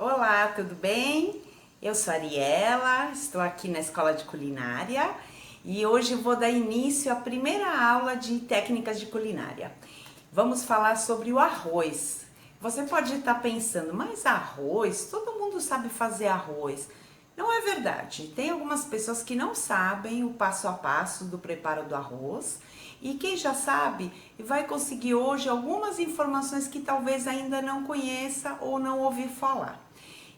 Olá, tudo bem? Eu sou a Ariela, estou aqui na Escola de Culinária e hoje vou dar início à primeira aula de técnicas de culinária. Vamos falar sobre o arroz. Você pode estar pensando, mas arroz? Todo mundo sabe fazer arroz. Não é verdade. Tem algumas pessoas que não sabem o passo a passo do preparo do arroz e quem já sabe vai conseguir hoje algumas informações que talvez ainda não conheça ou não ouviu falar.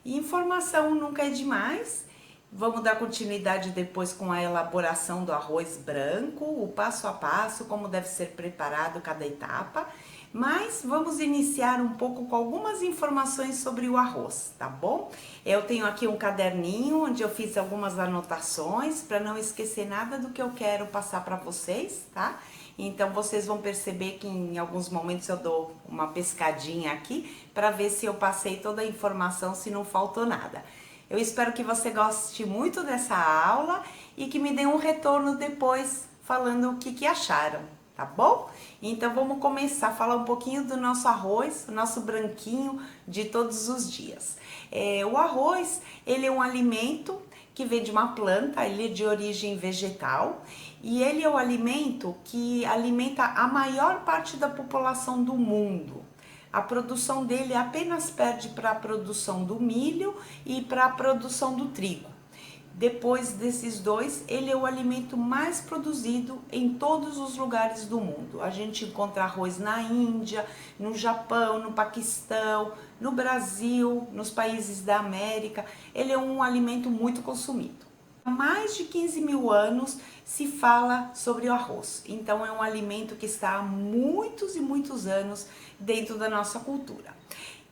E informação nunca é demais. Vamos dar continuidade depois com a elaboração do arroz branco, o passo a passo, como deve ser preparado cada etapa. Mas vamos iniciar um pouco com algumas informações sobre o arroz, tá bom? Eu tenho aqui um caderninho onde eu fiz algumas anotações para não esquecer nada do que eu quero passar para vocês, tá? Então vocês vão perceber que em alguns momentos eu dou uma pescadinha aqui para ver se eu passei toda a informação, se não faltou nada. Eu espero que você goste muito dessa aula e que me dê um retorno depois falando o que acharam, tá bom? Então vamos começar a falar um pouquinho do nosso arroz, o nosso branquinho de todos os dias. O arroz, ele é um alimento que vem de uma planta, ele é de origem vegetal e ele é o alimento que alimenta a maior parte da população do mundo. A produção dele apenas perde para a produção do milho e para a produção do trigo. Depois desses dois, ele é o alimento mais produzido em todos os lugares do mundo. A gente encontra arroz na Índia, no Japão, no Paquistão, no Brasil, nos países da América. Ele é um alimento muito consumido. Há mais de 15 mil anos se fala sobre o arroz, então é um alimento que está há muitos e muitos anos dentro da nossa cultura.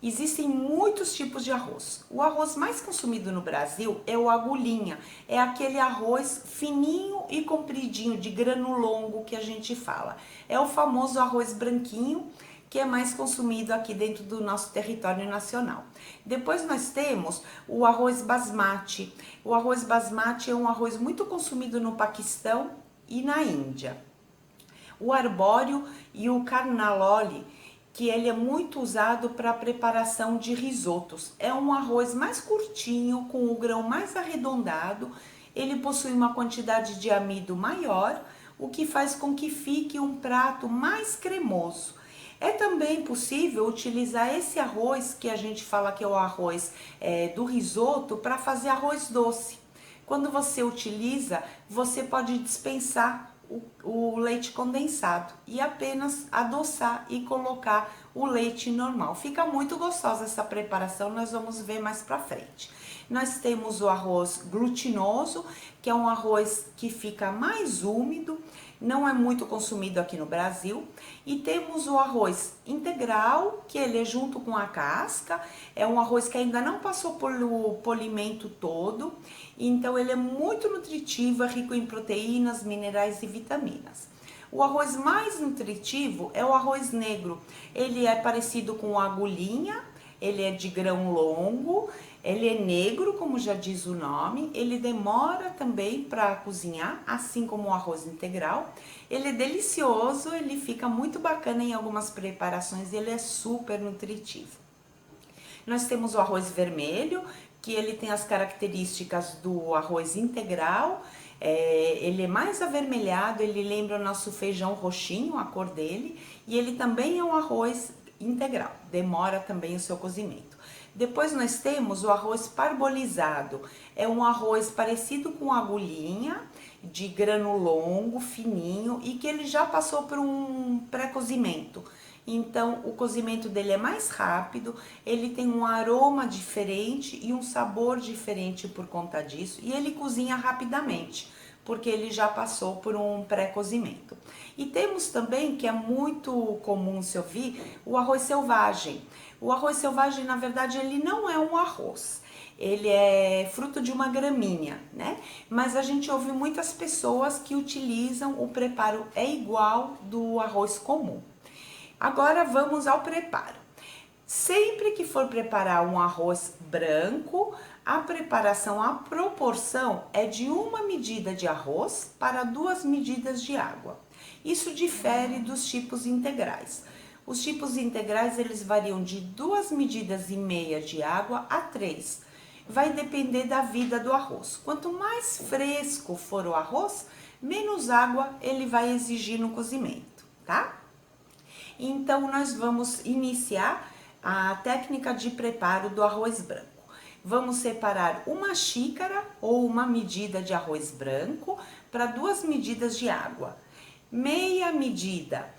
Existem muitos tipos de arroz. O arroz mais consumido no Brasil é o agulhinha, é aquele arroz fininho e compridinho, de grano longo que a gente fala. É o famoso arroz branquinho, que é mais consumido aqui dentro do nosso território nacional. Depois nós temos o arroz basmati. O arroz basmati é um arroz muito consumido no Paquistão e na Índia. O arbóreo e o carnaloli, que ele é muito usado para a preparação de risotos. É um arroz mais curtinho, com o grão mais arredondado, ele possui uma quantidade de amido maior, o que faz com que fique um prato mais cremoso. É também possível utilizar esse arroz, que a gente fala que é o arroz do risoto, para fazer arroz doce. Quando você utiliza, você pode dispensar o leite condensado e apenas adoçar e colocar o leite normal. Fica muito gostosa essa preparação, nós vamos ver mais pra frente. Nós temos o arroz glutinoso, que é um arroz que fica mais úmido, não é muito consumido aqui no Brasil. E temos o arroz integral, que ele é junto com a casca, é um arroz que ainda não passou pelo polimento todo, então ele é muito nutritivo, é rico em proteínas, minerais e vitaminas. O arroz mais nutritivo é o arroz negro, ele é parecido com a agulhinha, ele é de grão longo, ele é negro, como já diz o nome, ele demora também para cozinhar, assim como o arroz integral. Ele é delicioso, ele fica muito bacana em algumas preparações, ele é super nutritivo. Nós temos o arroz vermelho, que ele tem as características do arroz integral, ele é mais avermelhado, ele lembra o nosso feijão roxinho, a cor dele, e ele também é um arroz integral, demora também o seu cozimento. Depois nós temos o arroz parbolizado, é um arroz parecido com agulhinha, de grano longo, fininho, e que ele já passou por um pré-cozimento. Então o cozimento dele é mais rápido, ele tem um aroma diferente e um sabor diferente por conta disso, e ele cozinha rapidamente, porque ele já passou por um pré-cozimento. E temos também, que é muito comum se ouvir, o arroz selvagem. O arroz selvagem, na verdade, ele não é um arroz, ele é fruto de uma gramínea, né? Mas a gente ouve muitas pessoas que utilizam o preparo igual do arroz comum. Agora vamos ao preparo. Sempre que for preparar um arroz branco, a preparação, a proporção é de 1 medida de arroz para 2 medidas de água. Isso difere dos tipos integrais. Os tipos integrais eles variam de 2,5 medidas de água a 3. Vai depender da vida do arroz. Quanto mais fresco for o arroz, menos água ele vai exigir no cozimento, tá? Então, nós vamos iniciar a técnica de preparo do arroz branco. Vamos separar 1 xícara ou 1 medida de arroz branco para 2 medidas de água. Meia medida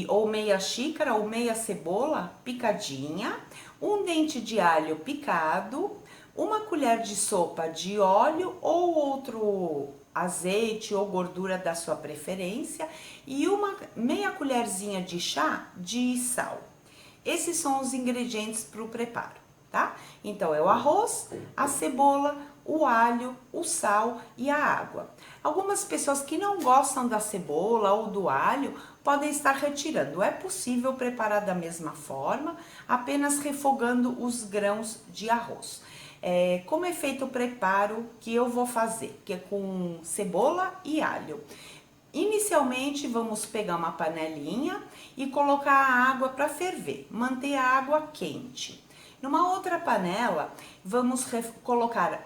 ou meia xícara ou meia cebola picadinha, 1 dente de alho picado, 1 colher de sopa de óleo ou outro azeite ou gordura da sua preferência e meia colherzinha de chá de sal. Esses são os ingredientes para o preparo, tá? Então, é o arroz, a cebola, o alho, o sal e a água. Algumas pessoas que não gostam da cebola ou do alho podem estar retirando. É possível preparar da mesma forma, apenas refogando os grãos de arroz. Como é feito o preparo que eu vou fazer, que é com cebola e alho. Inicialmente vamos pegar uma panelinha e colocar a água para ferver, manter a água quente. Numa outra panela vamos colocar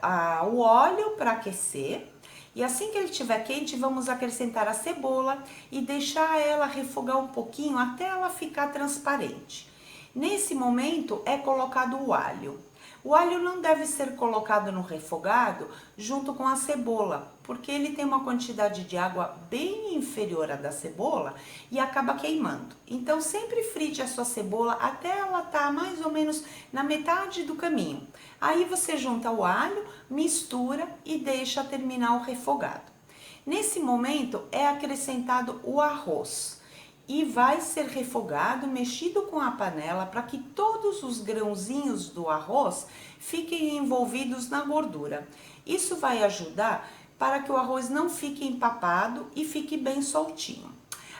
o óleo para aquecer e assim que ele estiver quente vamos acrescentar a cebola e deixar ela refogar um pouquinho até ela ficar transparente. Nesse momento é colocado o alho. O alho não deve ser colocado no refogado junto com a cebola, porque ele tem uma quantidade de água bem inferior à da cebola e acaba queimando. Então, sempre frite a sua cebola até ela estar mais ou menos na metade do caminho. Aí você junta o alho, mistura e deixa terminar o refogado. Nesse momento é acrescentado o arroz. E vai ser refogado, mexido com a panela para que todos os grãozinhos do arroz fiquem envolvidos na gordura. Isso vai ajudar para que o arroz não fique empapado e fique bem soltinho.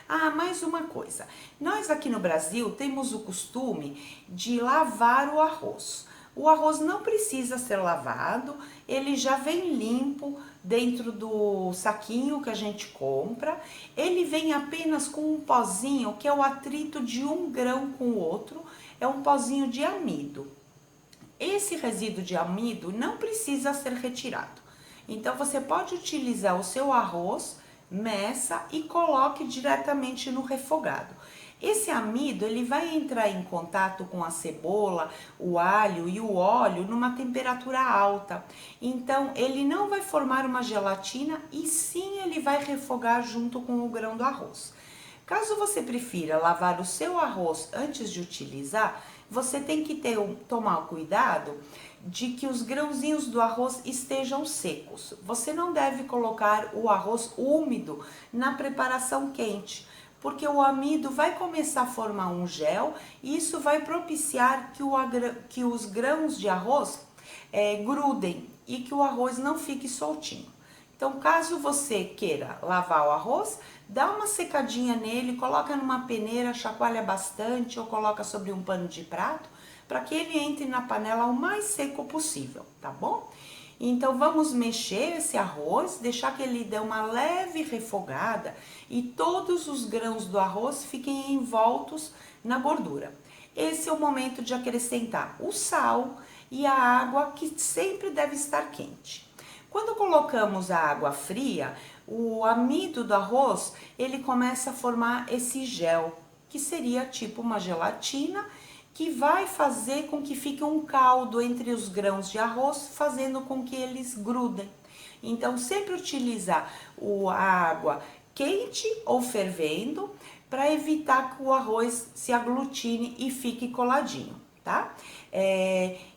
Ah, mais uma coisa. Nós aqui no Brasil temos o costume de lavar o arroz. O arroz não precisa ser lavado, ele já vem limpo dentro do saquinho que a gente compra. Ele vem apenas com um pozinho, que é o atrito de um grão com o outro, é um pozinho de amido. Esse resíduo de amido não precisa ser retirado. Então, você pode utilizar o seu arroz, meça e coloque diretamente no refogado. Esse amido, ele vai entrar em contato com a cebola, o alho e o óleo numa temperatura alta. Então, ele não vai formar uma gelatina e sim ele vai refogar junto com o grão do arroz. Caso você prefira lavar o seu arroz antes de utilizar, você tem que tomar cuidado de que os grãozinhos do arroz estejam secos. Você não deve colocar o arroz úmido na preparação quente, porque o amido vai começar a formar um gel e isso vai propiciar que os grãos de arroz grudem e que o arroz não fique soltinho. Então, caso você queira lavar o arroz, dá uma secadinha nele, coloca numa peneira, chacoalha bastante ou coloca sobre um pano de prato, para que ele entre na panela o mais seco possível, tá bom? Então, vamos mexer esse arroz, deixar que ele dê uma leve refogada e todos os grãos do arroz fiquem envoltos na gordura. Esse é o momento de acrescentar o sal e a água, que sempre deve estar quente. Quando colocamos a água fria, o amido do arroz, ele começa a formar esse gel, que seria tipo uma gelatina, que vai fazer com que fique um caldo entre os grãos de arroz, fazendo com que eles grudem. Então, sempre utilizar a água quente ou fervendo, para evitar que o arroz se aglutine e fique coladinho, tá?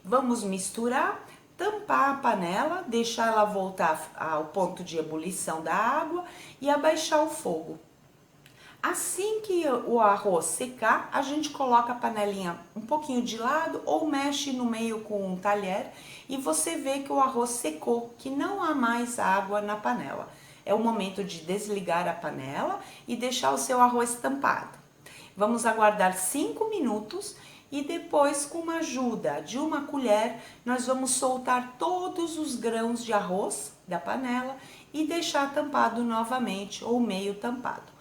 Vamos misturar. Tampar a panela, deixar ela voltar ao ponto de ebulição da água e abaixar o fogo. Assim que o arroz secar, a gente coloca a panelinha um pouquinho de lado ou mexe no meio com um talher e você vê que o arroz secou, que não há mais água na panela. É o momento de desligar a panela e deixar o seu arroz tampado. Vamos aguardar 5 minutos. E depois, com a ajuda de uma colher, nós vamos soltar todos os grãos de arroz da panela e deixar tampado novamente ou meio tampado.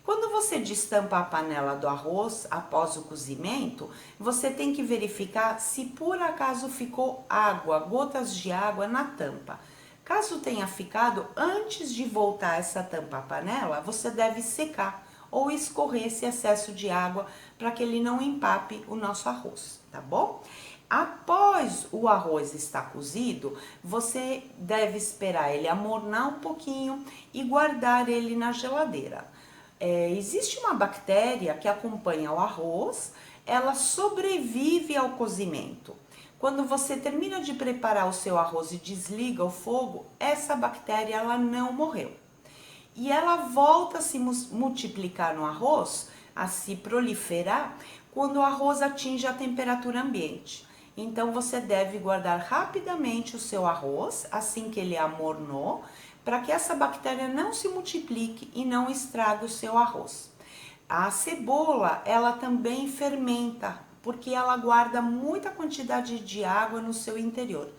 Quando você destampa a panela do arroz após o cozimento, você tem que verificar se por acaso ficou água, gotas de água na tampa. Caso tenha ficado, antes de voltar essa tampa à panela, você deve secar ou escorrer esse excesso de água para que ele não empape o nosso arroz, tá bom? Após o arroz estar cozido, você deve esperar ele amornar um pouquinho e guardar ele na geladeira. Existe uma bactéria que acompanha o arroz, ela sobrevive ao cozimento. Quando você termina de preparar o seu arroz e desliga o fogo, essa bactéria ela não morreu. E ela volta a se multiplicar no arroz, a se proliferar, quando o arroz atinge a temperatura ambiente. Então você deve guardar rapidamente o seu arroz, assim que ele amornou, para que essa bactéria não se multiplique e não estrague o seu arroz. A cebola, ela também fermenta, porque ela guarda muita quantidade de água no seu interior.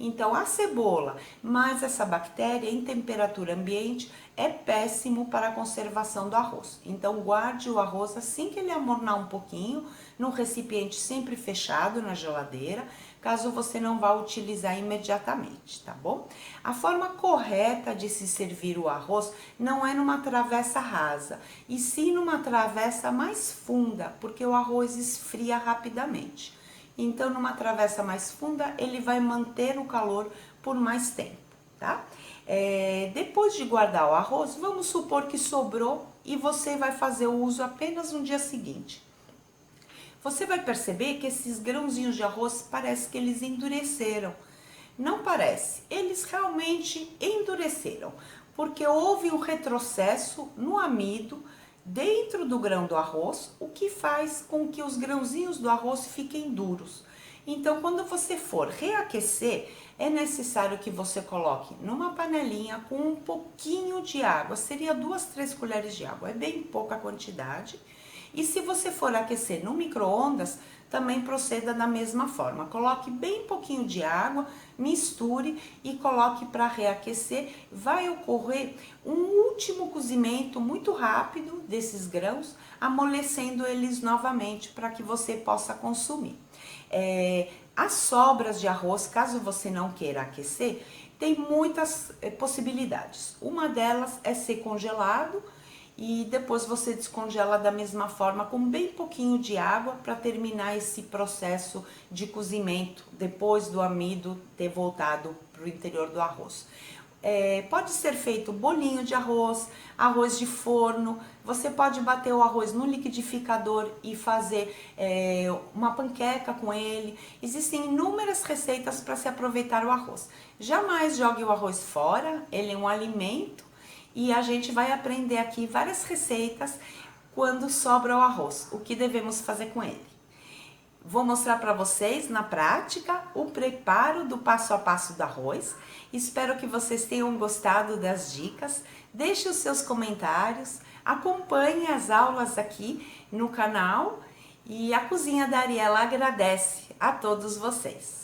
Então, a cebola mais essa bactéria em temperatura ambiente é péssimo para a conservação do arroz. Então, guarde o arroz assim que ele amornar um pouquinho, num recipiente sempre fechado na geladeira, caso você não vá utilizar imediatamente, tá bom? A forma correta de se servir o arroz não é numa travessa rasa, e sim numa travessa mais funda, porque o arroz esfria rapidamente. Então, numa travessa mais funda, ele vai manter o calor por mais tempo, tá? Depois de guardar o arroz, vamos supor que sobrou e você vai fazer o uso apenas no dia seguinte. Você vai perceber que esses grãozinhos de arroz parece que eles endureceram. Não parece, eles realmente endureceram, porque houve um retrocesso no amido dentro do grão do arroz, o que faz com que os grãozinhos do arroz fiquem duros. Então, quando você for reaquecer, é necessário que você coloque numa panelinha com um pouquinho de água, seria 2, 3 colheres de água, é bem pouca quantidade. E se você for aquecer no micro-ondas, também proceda da mesma forma. Coloque bem pouquinho de água, misture e coloque para reaquecer. Vai ocorrer um último cozimento muito rápido desses grãos, amolecendo eles novamente para que você possa consumir. As sobras de arroz, caso você não queira aquecer, tem muitas possibilidades. Uma delas é ser congelado, e depois você descongela da mesma forma com bem pouquinho de água para terminar esse processo de cozimento depois do amido ter voltado para o interior do arroz. Pode ser feito bolinho de arroz, arroz de forno, você pode bater o arroz no liquidificador e fazer uma panqueca com ele. Existem inúmeras receitas para se aproveitar o arroz. Jamais jogue o arroz fora, ele é um alimento. E a gente vai aprender aqui várias receitas quando sobra o arroz, o que devemos fazer com ele. Vou mostrar para vocês na prática o preparo do passo a passo do arroz. Espero que vocês tenham gostado das dicas. Deixe os seus comentários, acompanhe as aulas aqui no canal e a Cozinha da Ariela agradece a todos vocês.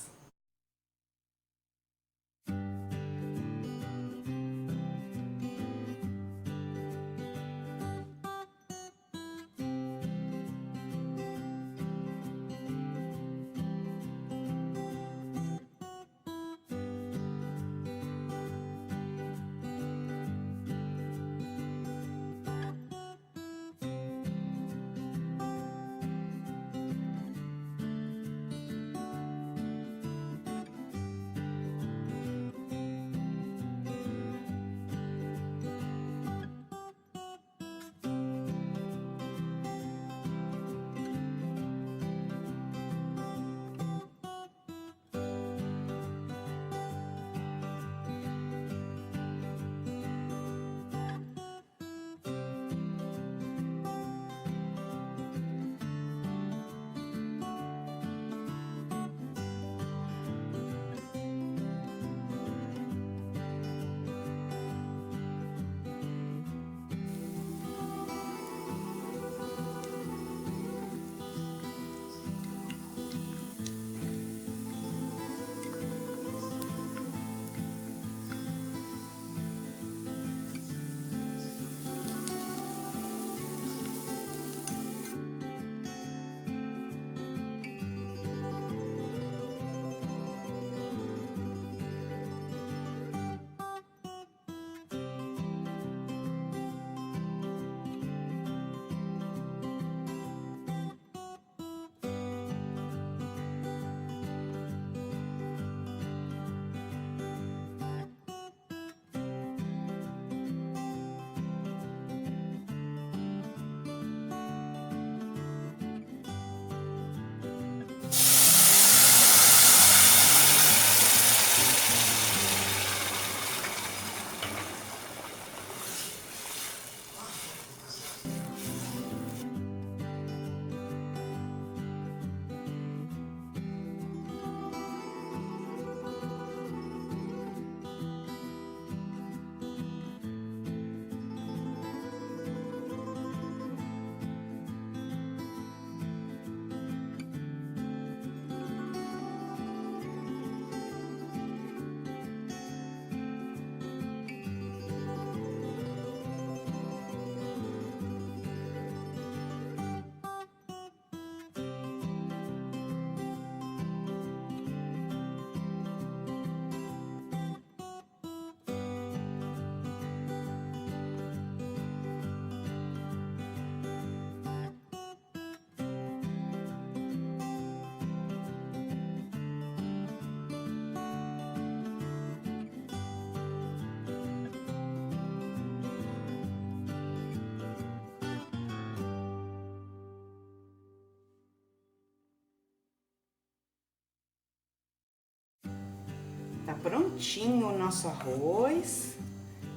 prontinho o nosso arroz,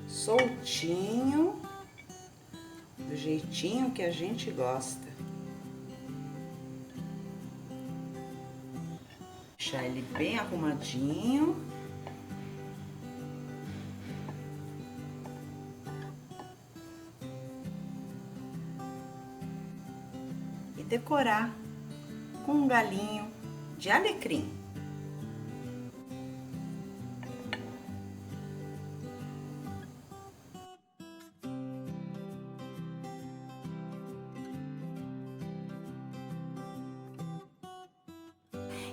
soltinho, do jeitinho que a gente gosta. Deixar ele bem arrumadinho. E decorar com um galinho de alecrim.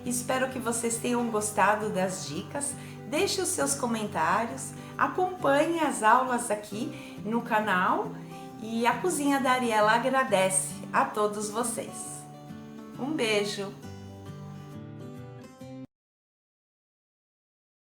Espero que vocês tenham gostado das dicas. Deixe os seus comentários, acompanhe as aulas aqui no canal e a Cozinha da Ariela agradece a todos vocês. Um beijo!